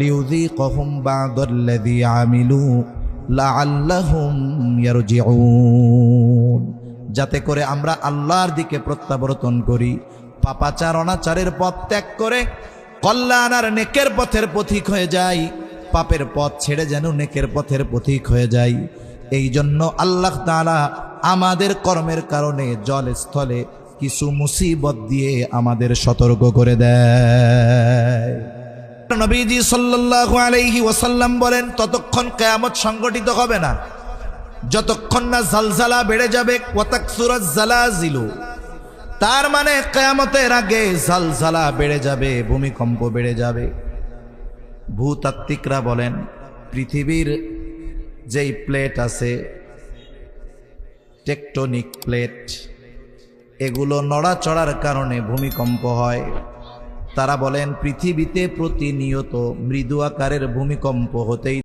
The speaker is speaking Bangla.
লিউযীকহুম বা'দাল্লাযী আমিলু লাআল্লাহুম ইয়ারজিউন, যাতে করে আমরা আল্লাহর দিকে প্রত্যাবর্তন করি, পাপাচার অনাচারের পথ ত্যাগ করে কল্যাণ আর নেকের পথের পথিক হয়ে যাই, পাপের পথ ছেড়ে যেন নেকের পথের পথিক হয়ে যাই। এই জন্য আল্লাহ তাআলা আমাদের কর্মের কারণে জলস্থলে কিছু মুসিবত দিয়ে আমাদের সতর্ক করে দেয়। নবীজি সাল্লাল্লাহু আলাইহি ওয়াসাল্লাম বলেন, ততক্ষণ কিয়ামত সংগঠিত হবে না যতক্ষণ না জালজালা বেড়ে যাবে, ওয়াতাকসুরাজ জালাজিলু, তার মানে কিয়ামতের আগে জালজালা বেড়ে যাবে, ভূমিকম্প বেড়ে যাবে। ভূতাত্ত্বিকরা বলেন পৃথিবীর যেই প্লেট আছে, টেকটনিক প্লেট, এগুলো নড়াচড়ার কারণে ভূমিকম্প হয়। তারা বলেন পৃথিবীতে প্রতিনিয়ত মৃদু আকারের ভূমিকম্প হতেই